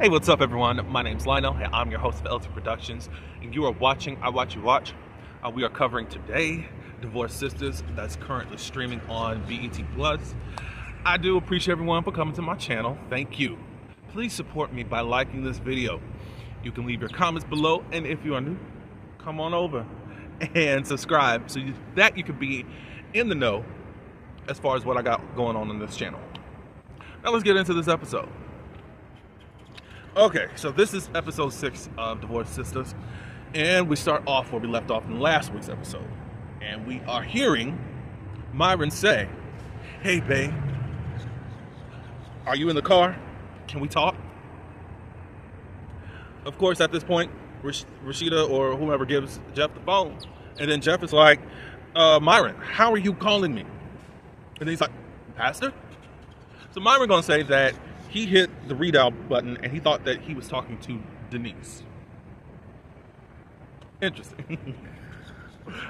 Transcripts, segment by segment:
Hey, what's up, everyone? My name's Lionel, and I'm your host of LT Productions, and you are watching I Watch You Watch. We are covering today Divorced Sisters that's currently streaming on BET Plus. I do appreciate everyone for coming to my channel. Thank you. Please support me by liking this video. You can leave your comments below, and if you are new, come on over and subscribe so that you can be in the know as far as what I got going on this channel. Now let's get into this episode. Okay, so this is episode 6 of Divorced Sisters, and we start off where we left off in last week's episode. And we are hearing Myron say, "Hey babe, are you in the car? Can we talk?" Of course, at this point, Rashida or whomever gives Jeff the phone, and then Jeff is like, "Myron, how are you calling me?" And then he's like, "Pastor?" So Myron gonna say that he hit the readout button and he thought that he was talking to Denise. Interesting.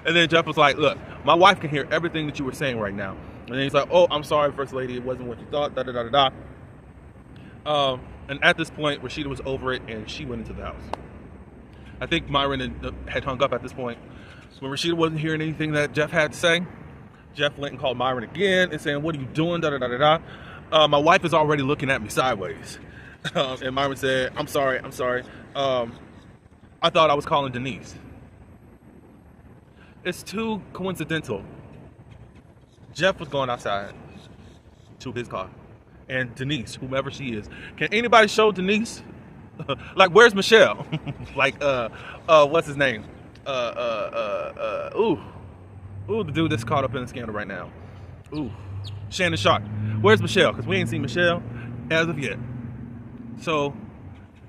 And then Jeff was like, "Look, my wife can hear everything that you were saying right now." And then he's like, "Oh, I'm sorry, First Lady, it wasn't what you thought, da da da da da." And at this point, Rashida was over it and she went into the house. I think Myron had hung up at this point. When Rashida wasn't hearing anything that Jeff had to say, Jeff went and called Myron again and saying, "What are you doing, da da da da da? My wife is already looking at me sideways." And Myron said, I'm sorry. I thought I was calling Denise." It's too coincidental. Jeff was going outside to his car. And Denise, whomever she is. Can anybody show Denise? Like, where's Michelle? Like, what's his name? The dude that's caught up in the scandal right now. Shannon Sharp. Where's Michelle? Because we ain't seen Michelle as of yet. So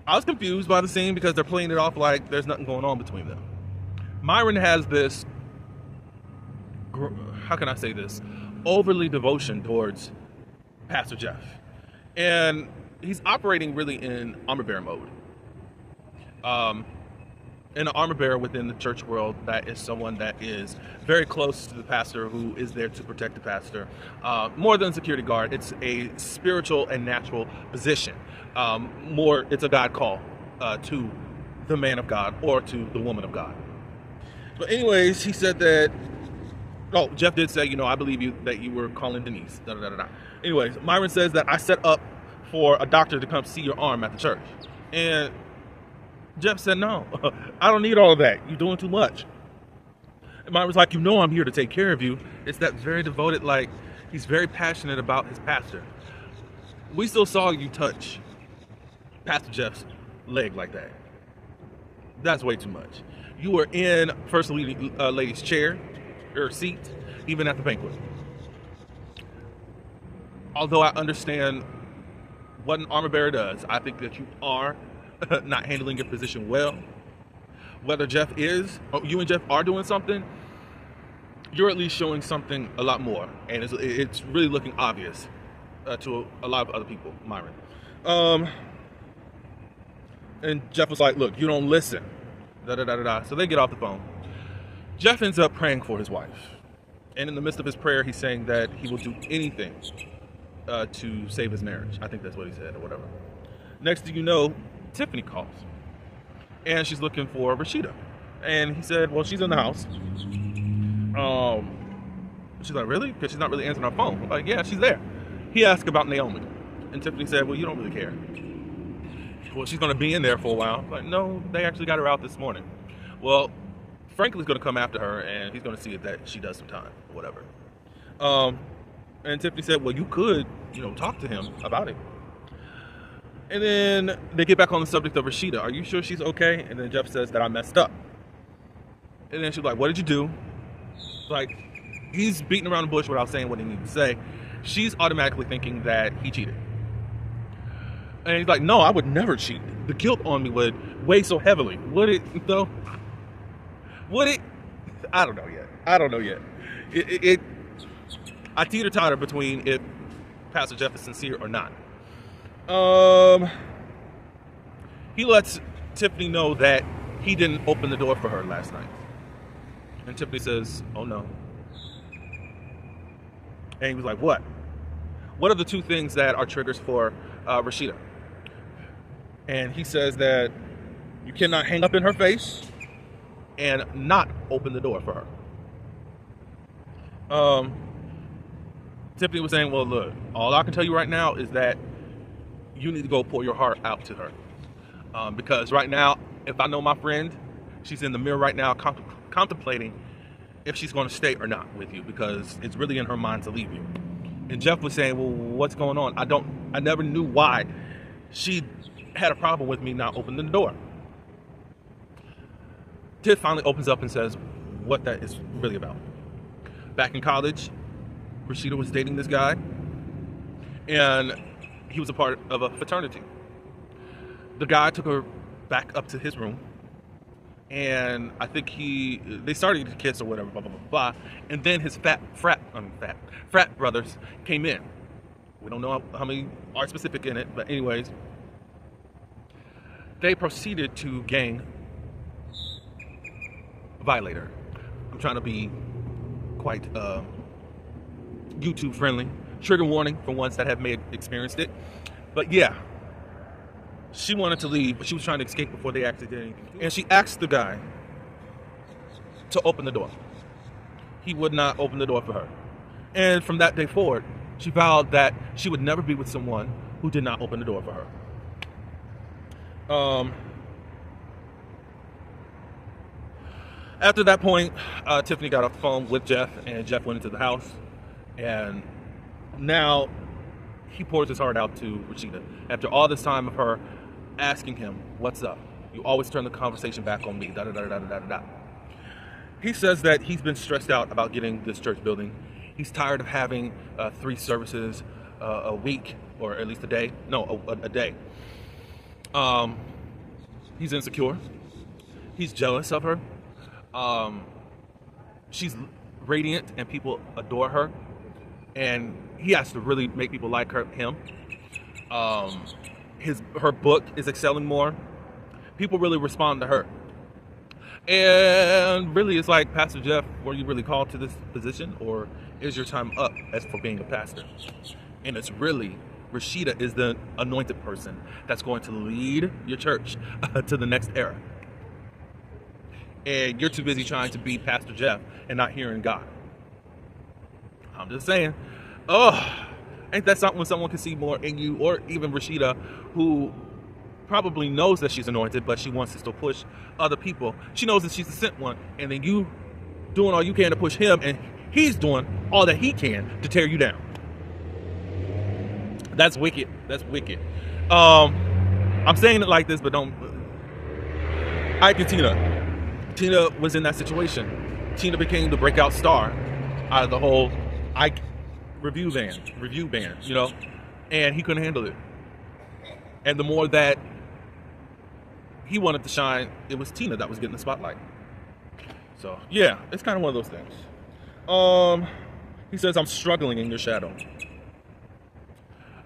I was confused by the scene because they're playing it off like there's nothing going on between them. Myron has this, how can I say this, overly devotion towards Pastor Jeff. And he's operating really in armor bearer mode. In an armor bearer within the church world, that is someone that is very close to the pastor, who is there to protect the pastor. More than a security guard, it's a spiritual and natural position. It's a God call to the man of God or to the woman of God. But anyways, he said that, Jeff did say, I believe you that you were calling Denise. Da, da, da, da. Anyways, Myron says that I set up for a doctor to come see your arm at the church. And Jeff said, "No, I don't need all of that. You're doing too much." And Myron's like, "I'm here to take care of you." It's that very devoted, like, he's very passionate about his pastor. We still saw you touch Pastor Jeff's leg like that. That's way too much. You were in First Lady's chair, or seat, even at the banquet. Although I understand what an armor bearer does, I think that you are not handling your position well. Whether you and Jeff are doing something, you're at least showing something a lot more, and it's really looking obvious to a lot of other people, Myron. And Jeff was like, "Look, you don't listen." Da da da da da. So they get off the phone. Jeff ends up praying for his wife, and in the midst of his prayer, he's saying that he will do anything to save his marriage. I think that's what he said, or whatever. Next thing you know, Tiffany calls, and she's looking for Rashida, and he said, "Well, she's in the house." She's like, "Really?" Because she's not really answering her phone. I'm like, "Yeah, she's there." He asked about Naomi, and Tiffany said, "Well, you don't really care." "Well, she's going to be in there for a while." I'm like, "No, they actually got her out this morning." "Well, Franklin's going to come after her, and he's going to see that she does some time, or whatever." And Tiffany said, "Well, you could, talk to him about it." And then they get back on the subject of Rashida. "Are you sure she's okay?" And then Jeff says that I messed up. And then she's like, "What did you do?" Like, he's beating around the bush without saying what he needs to say. She's automatically thinking that he cheated. And he's like, "No, I would never cheat. The guilt on me would weigh so heavily." Would it, though? Would it? I don't know yet. I teeter-totter between if Pastor Jeff is sincere or not. He lets Tiffany know that he didn't open the door for her last night. And Tiffany says, "Oh no." And he was like, "What? What are the two things that are triggers for Rashida?" And he says that you cannot hang up in her face and not open the door for her. Tiffany was saying, well, look, all I can tell you right now is that you need to go pour your heart out to her. Because right now, if I know my friend, she's in the mirror right now contemplating if she's going to stay or not with you, because it's really in her mind to leave you. And Jeff was saying, well, what's going on? I never knew why she had a problem with me not opening the door. Tiff finally opens up and says what that is really about. Back in college, Rashida was dating this guy, and he was a part of a fraternity. The guy took her back up to his room, and I think they started to kiss or whatever, blah, blah, blah, blah. And then his frat brothers came in. We don't know how many are specific in it, but anyways, they proceeded to gang violate her. I'm trying to be quite YouTube friendly. Trigger warning for ones that have experienced it. But yeah, she wanted to leave, but she was trying to escape before they actually did anything. And she asked the guy to open the door. He would not open the door for her. And from that day forward, she vowed that she would never be with someone who did not open the door for her. After that point, Tiffany got off the phone with Jeff, and Jeff went into the house. And now he pours his heart out to Rashida. After all this time of her asking him, what's up? You always turn the conversation back on me, da da da da da da da. He says that he's been stressed out about getting this church building. He's tired of having 3 services a week, or at least a day. No, a day. He's insecure. He's jealous of her. She's radiant and people adore her, and he has to really make people like him. Her book is excelling more. People really respond to her. And really, it's like, Pastor Jeff, were you really called to this position, or is your time up as for being a pastor? And it's really, Rashida is the anointed person that's going to lead your church to the next era. And you're too busy trying to be Pastor Jeff and not hearing God. I'm just saying, ain't that something when someone can see more in you? Or even Rashida, who probably knows that she's anointed, but she wants to still push other people. She knows that she's the sent one, and then you doing all you can to push him, and he's doing all that he can to tear you down. That's wicked. That's wicked. I'm saying it like this, but don't. Ike and Tina was in that situation. Tina became the breakout star out of the whole Ike review band, you know, and he couldn't handle it. And the more that he wanted to shine, it was Tina that was getting the spotlight. So yeah, it's kind of one of those things. He says, I'm struggling in your shadow.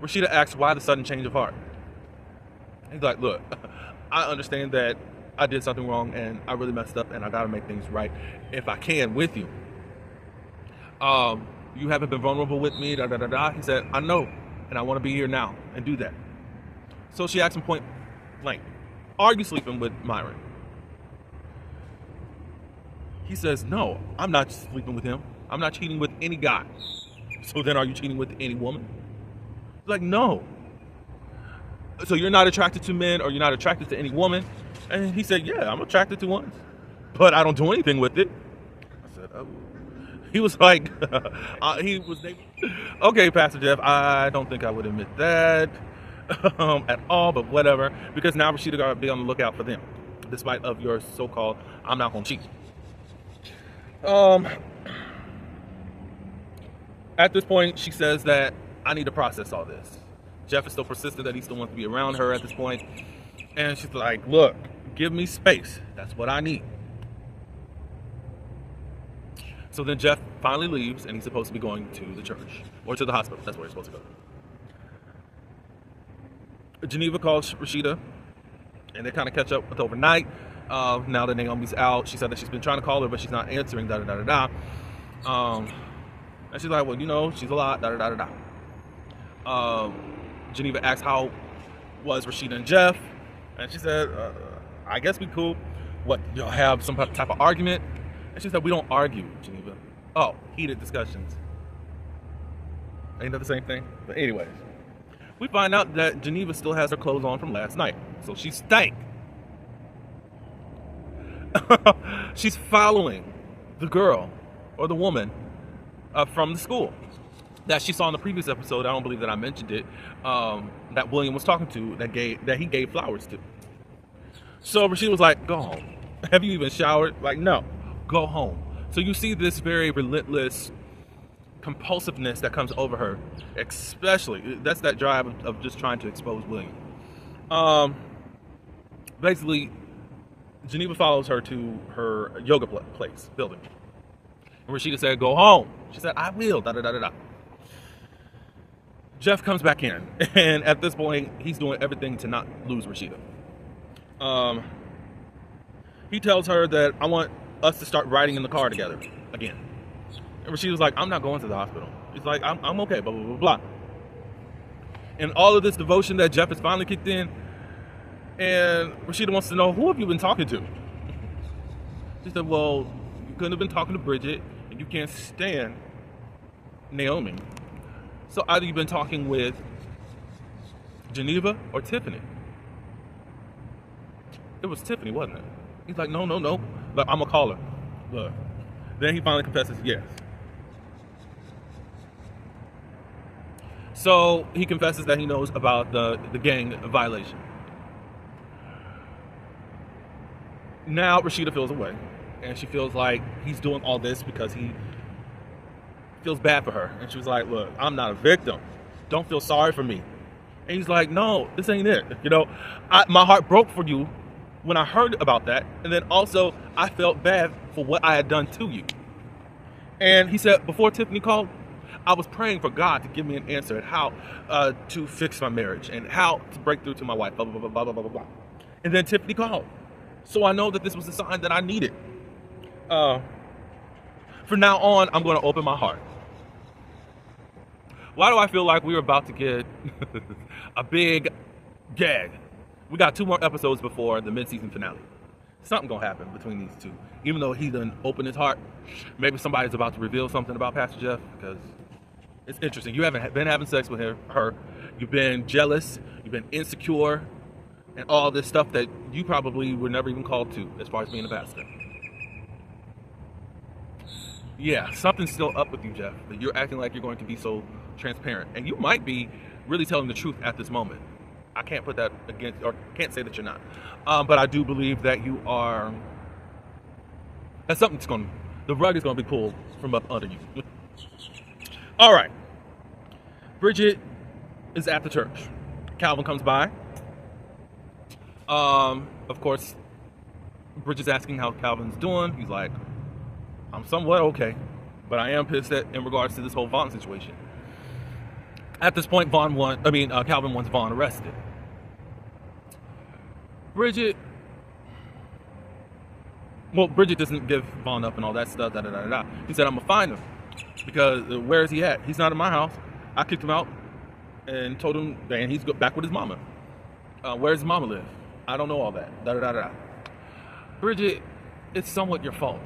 Rashida asks why the sudden change of heart. He's like, look, I understand that I did something wrong and I really messed up and I gotta make things right if I can with you. You haven't been vulnerable with me, da da da da. He said, I know, and I want to be here now and do that. So she asked him point blank, are you sleeping with Myron? He says, no, I'm not sleeping with him. I'm not cheating with any guy. So then are you cheating with any woman? He's like, no. So you're not attracted to men, or you're not attracted to any woman? And he said, yeah, I'm attracted to one, but I don't do anything with it. I said, oh. He was like, okay, Pastor Jeff, I don't think I would admit that at all, but whatever, because now Rashida got to be on the lookout for them, despite of your so-called, I'm not going to cheat. At this point, she says that I need to process all this. Jeff is still persistent that he still wants to be around her at this point. And she's like, look, give me space. That's what I need. So then Jeff finally leaves, and he's supposed to be going to the church, or to the hospital. That's where he's supposed to go. Geneva calls Rashida, and they kind of catch up with overnight. Now that Naomi's out, she said that she's been trying to call her, but she's not answering, da da da da da. And she's like, well, you know, she's a lot, da da da da da. Geneva asks how was Rashida and Jeff, And she said, I guess we cool. What, y'all have some type of argument? And she said, we don't argue, Geneva. Oh, heated discussions. Ain't that the same thing? But anyways, we find out that Geneva still has her clothes on from last night. So she stank. She's following the girl or the woman from the school that she saw in the previous episode. I don't believe that I mentioned it. That William was talking to, that he gave flowers to. So Rashida was like, go home. Have you even showered? Like, no, go home. So you see this very relentless compulsiveness that comes over her, especially that's that drive of just trying to expose William. Basically, Geneva follows her to her yoga place building, and Rashida said, go home. She said, I will, da da da da da. Jeff comes back in, and at this point he's doing everything to not lose Rashida. He tells her that I want us to start riding in the car together again. And Rashida was like, I'm not going to the hospital. He's like, I'm okay, blah, blah, blah, blah. And all of this devotion that Jeff has finally kicked in, and Rashida wants to know, who have you been talking to? She said, well, you couldn't have been talking to Bridget, and you can't stand Naomi. So either you've been talking with Geneva or Tiffany. It was Tiffany, wasn't it? He's like, no. Like, I'm going to call her. Look. Then he finally confesses yes. So he confesses that he knows about the gang violation. Now Rashida feels away. And she feels like he's doing all this because he feels bad for her. And she was like, look, I'm not a victim. Don't feel sorry for me. And he's like, no, this ain't it. You know, my heart broke for you when I heard about that, and then also I felt bad for what I had done to you. And he said, before Tiffany called, I was praying for God to give me an answer at how to fix my marriage and how to break through to my wife, blah, blah, blah, blah, blah, blah, blah, blah. And then Tiffany called. So I know that this was the sign that I needed. From now on, I'm going to open my heart. Why do I feel like we're about to get a big gag? We got 2 more episodes before the mid-season finale. Something gonna happen between these two. Even though he done opened his heart, maybe somebody's about to reveal something about Pastor Jeff, because it's interesting. You haven't been having sex with her. You've been jealous. You've been insecure, and all this stuff that you probably were never even called to as far as being a pastor. Yeah, something's still up with you, Jeff. That you're acting like you're going to be so transparent, and you might be really telling the truth at this moment. I can't put that against, or can't say that you're not. But I do believe that you are, that the rug is going to be pulled from up under you. All right. Bridget is at the church. Calvin comes by. Of course, Bridget's asking how Calvin's doing. He's like, I'm somewhat okay, but I am pissed in regards to this whole Vaughn situation. At this point, Calvin wants Vaughn arrested. Bridget doesn't give Vaughn up and all that stuff. He said, I'm gonna find him because where is he at? He's not in my house. I kicked him out and told him that he's back with his mama. Where does his mama live? I don't know all that. Bridget, it's somewhat your fault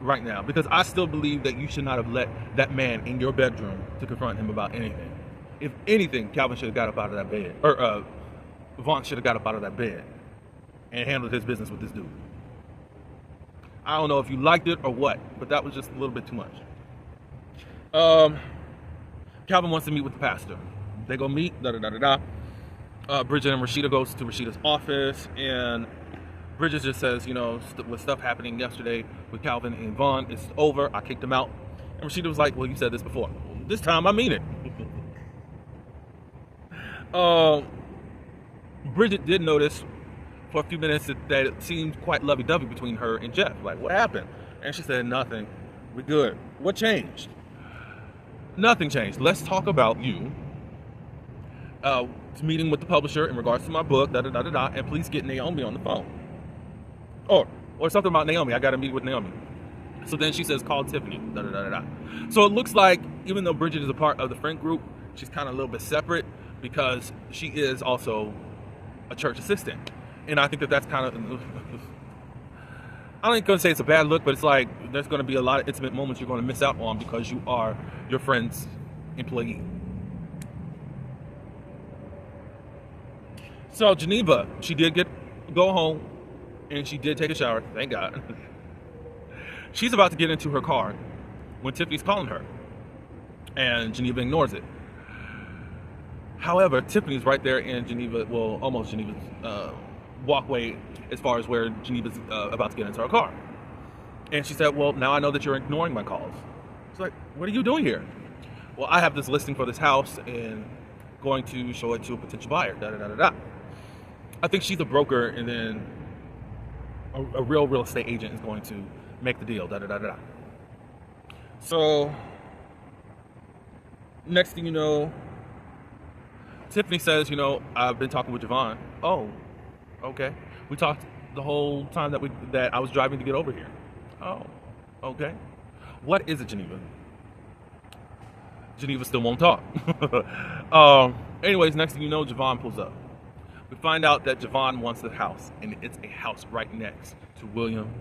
right now, because I still believe that you should not have let that man in your bedroom to confront him about anything. If anything, Calvin should have got up out of that bed, or Vaughn should have got up out of that bed and handled his business with this dude. I don't know if you liked it or what, but that was just a little bit too much. Calvin wants to meet with the pastor. They go meet, Bridget and Rashida goes to Rashida's office, and Bridget just says, with stuff happening yesterday with Calvin and Vaughn, it's over. I kicked him out. And Rashida was like, well, you said this before. This time I mean it. Bridget did notice for a few minutes that it seemed quite lovey-dovey between her and Jeff. Like, what happened? And she said, nothing. We're good. What changed? Nothing changed. Let's talk about you meeting with the publisher in regards to my book, and please get Naomi on the phone. Or something about Naomi. I got to meet with Naomi. So then she says, call Tiffany, So it looks like, even though Bridget is a part of the friend group, she's kind of a little bit separate, because she is also a church assistant. And I think that that's kind of, I ain't gonna say it's a bad look, but it's like there's gonna be a lot of intimate moments you're gonna miss out on because you are your friend's employee. So Geneva, she did go home, and she did take a shower, thank God. She's about to get into her car when Tiffany's calling her, and Geneva ignores it. However, Tiffany's right there in Geneva, well, almost Geneva's walkway as far as where Geneva's about to get into her car. And she said, well, now I know that you're ignoring my calls. She's like, what are you doing here? Well, I have this listing for this house and going to show it to a potential buyer, da-da-da-da-da. I think she's a broker, and then a real estate agent is going to make the deal, da-da-da-da-da. So, next thing you know, Tiffany says, I've been talking with Javon. Oh, okay. We talked the whole time that I was driving to get over here. Oh, okay. What is it, Geneva? Geneva still won't talk. Anyways, next thing you know, Javon pulls up. We find out that Javon wants the house, and it's a house right next to William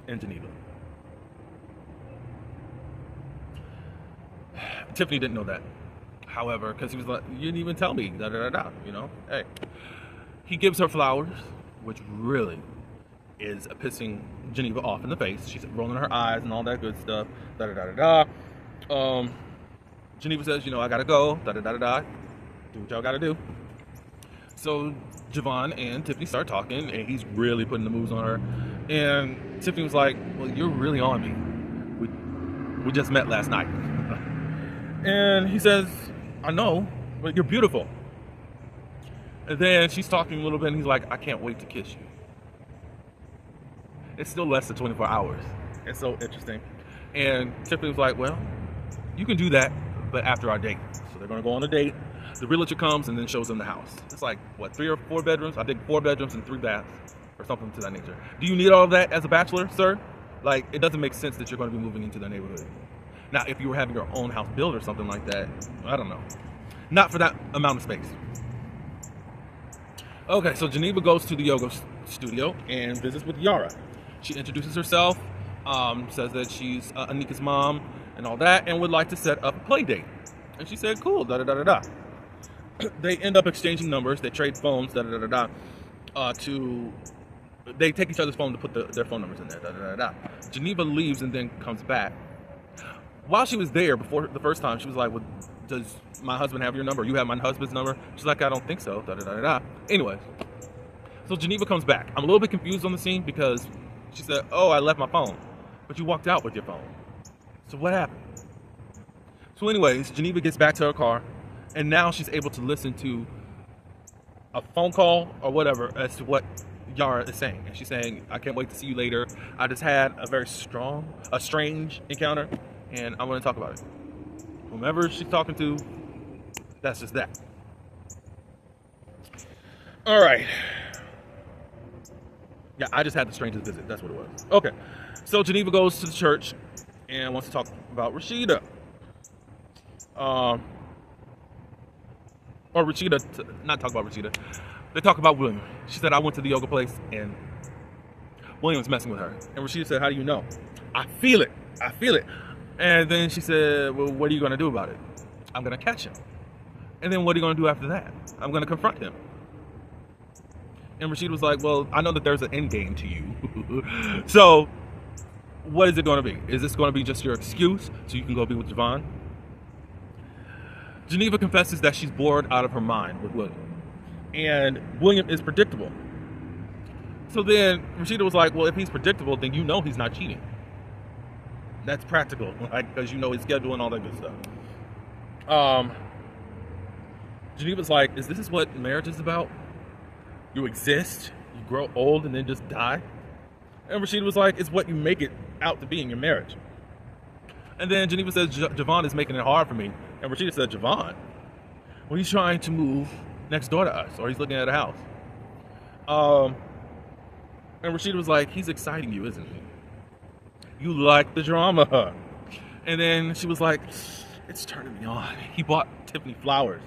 and Geneva. Tiffany didn't know that. However, because he was like, you didn't even tell me, da-da-da-da, Hey. He gives her flowers, which really is pissing Geneva off in the face. She's rolling her eyes and all that good stuff, da-da-da-da-da. Geneva says, I gotta go, da-da-da-da-da. Do what y'all gotta do. So Javon and Tiffany start talking, and he's really putting the moves on her. And Tiffany was like, well, you're really on me. We just met last night. And he says, I know, but you're beautiful. And then she's talking a little bit, and he's like, I can't wait to kiss you. It's still less than 24 hours. It's so interesting. And Tiffany was like, well, you can do that, but after our date. So they're going to go on a date. The realtor comes and then shows them the house. It's like, 3 or 4 bedrooms? I think 4 bedrooms and 3 baths, or something to that nature. Do you need all of that as a bachelor, sir? Like, it doesn't make sense that you're going to be moving into the neighborhood. Now, if you were having your own house built or something like that, I don't know. Not for that amount of space. Okay, so Geneva goes to the yoga studio and visits with Yara. She introduces herself, says that she's Anika's mom and all that, and would like to set up a play date. And she said, cool, da-da-da-da-da. They end up exchanging numbers. They trade phones, da-da-da-da-da, they take each other's phone to put their phone numbers in there, da-da-da-da. Geneva leaves and then comes back. While she was there, before the first time, she was like, well, does my husband have your number? You have my husband's number? She's like, I don't think so, da-da-da-da-da. Anyways, so Geneva comes back. I'm a little bit confused on the scene because she said, oh, I left my phone. But you walked out with your phone. So what happened? So anyways, Geneva gets back to her car, and now she's able to listen to a phone call or whatever as to what Yara is saying. And she's saying, I can't wait to see you later. I just had a strange encounter, and I want to talk about it. Whomever she's talking to, that's just that. All right. Yeah, I just had the strangest visit. That's what it was. Okay. So Geneva goes to the church and wants to talk about Rashida. Or Rashida, not talk about Rashida. They talk about William. She said, I went to the yoga place and William's messing with her. And Rashida said, how do you know? I feel it. I feel it. And then she said, well, what are you going to do about it? I'm going to catch him. And then what are you going to do after that? I'm going to confront him. And Rashida was like, well, I know that there's an end game to you. So what is it going to be? Is this going to be just your excuse so you can go be with Javon? Geneva confesses that she's bored out of her mind with William. And William is predictable. So then Rashida was like, well, if he's predictable, then you know he's not cheating. That's practical, like, because you know his schedule and all that good stuff. Geneva's like, is this what marriage is about? You exist, you grow old, and then just die? And Rashida was like, it's what you make it out to be in your marriage. And then Geneva says, Javon is making it hard for me. And Rashida said, Javon? Well, he's trying to move next door to us, or he's looking at a house. And Rashida was like, he's exciting you, isn't he? You like the drama. And then she was like, it's turning me on. He bought Tiffany flowers.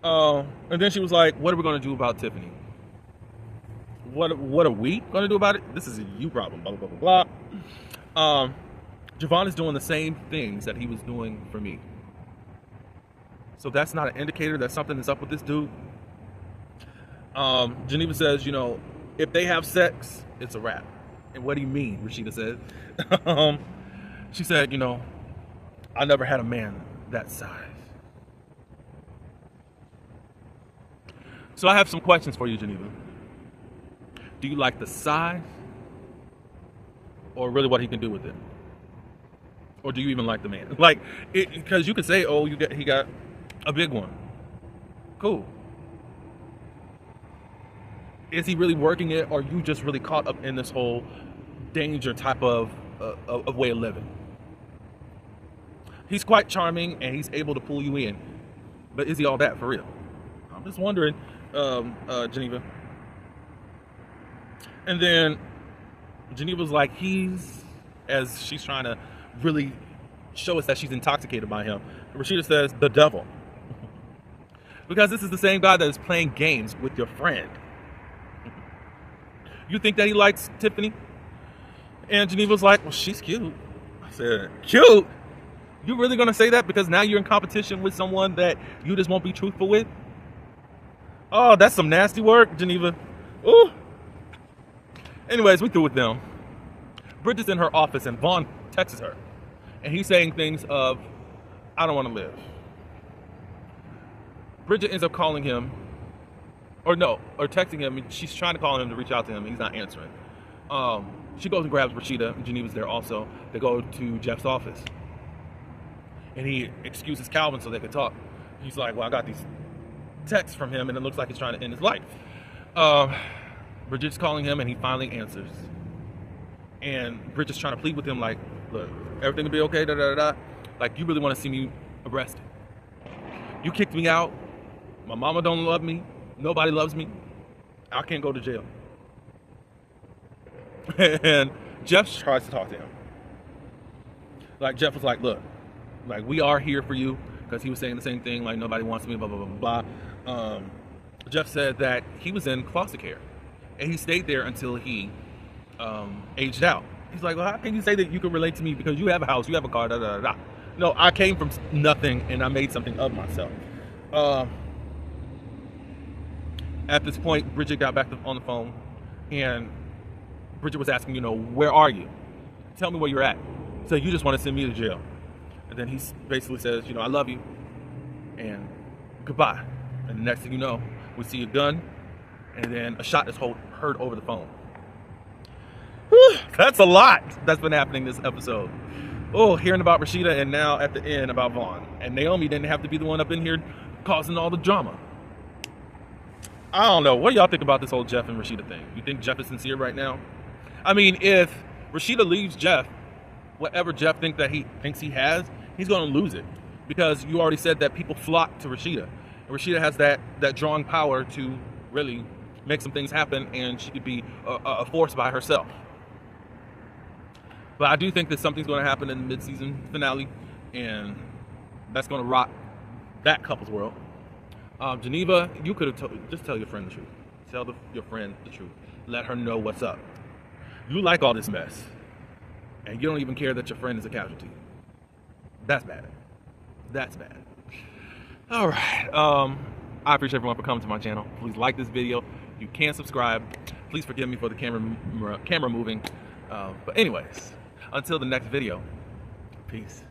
And then she was like, what are we going to do about Tiffany? What are we going to do about it? This is a you problem, blah, blah, blah, blah. Javon is doing the same things that he was doing for me. So that's not an indicator that something is up with this dude. Geneva says, you know, if they have sex, it's a wrap. And what do you mean? Rashida said. She said, you know, I never had a man that size. So I have some questions for you, Geneva. Do you like the size, or really what he can do with it? Or do you even like the man? Like, because you could say, oh, he got a big one. Cool. Is he really working it, or are you just really caught up in this whole danger type of way of living? He's quite charming, and he's able to pull you in. But is he all that for real? I'm just wondering, Geneva. And then Geneva's like, as she's trying to really show us that she's intoxicated by him. Rashida says, the devil. Because this is the same guy that is playing games with your friend. You think that he likes Tiffany? And Geneva's like, well, she's cute. I said, cute? You really gonna say that because now you're in competition with someone that you just won't be truthful with? Oh, that's some nasty work, Geneva. Ooh. Anyways, we through with them. Bridget's in her office and Vaughn texts her. And he's saying things of, I don't want to live. Bridget ends up calling him, or texting him. She's trying to call him to reach out to him, and he's not answering. She goes and grabs Rashida, and Geneva's there also. They go to Jeff's office. And he excuses Calvin so they could talk. He's like, well, I got these texts from him, and it looks like he's trying to end his life. Bridget's calling him, and he finally answers. And Bridget's trying to plead with him, like, look, everything will be okay, da-da-da-da. Like, you really want to see me arrested. You kicked me out. My mama don't love me. Nobody loves me. I can't go to jail. And Jeff tries to talk to him. Like, Jeff was like, look, like, we are here for you, because he was saying the same thing, like, nobody wants me, blah, blah, blah, blah. Jeff said that he was in foster care, and he stayed there until he aged out. He's like, well, how can you say that you can relate to me because you have a house, you have a car, da, da, da, da. No, I came from nothing, and I made something of myself. At this point, Bridget got back on the phone, and Bridget was asking, you know, where are you? Tell me where you're at. So you just want to send me to jail. And then he basically says, you know, I love you, and goodbye. And the next thing you know, we see a gun, and then a shot is heard over the phone. Whew, that's a lot that's been happening this episode. Oh, hearing about Rashida, and now at the end about Vaughn. And Naomi didn't have to be the one up in here causing all the drama. I don't know. What do y'all think about this whole Jeff and Rashida thing? You think Jeff is sincere right now? I mean, if Rashida leaves Jeff, whatever Jeff thinks he has, he's going to lose it. Because you already said that people flock to Rashida. And Rashida has that drawing power to really make some things happen, and she could be a force by herself. But I do think that something's going to happen in the mid-season finale, and that's going to rock that couple's world. Geneva, you could have just tell your friend the truth. Tell your friend the truth. Let her know what's up. You like all this mess, and you don't even care that your friend is a casualty. That's bad. That's bad. All right. I appreciate everyone for coming to my channel. Please like this video. You can subscribe. Please forgive me for the camera moving. But anyways, until the next video, peace.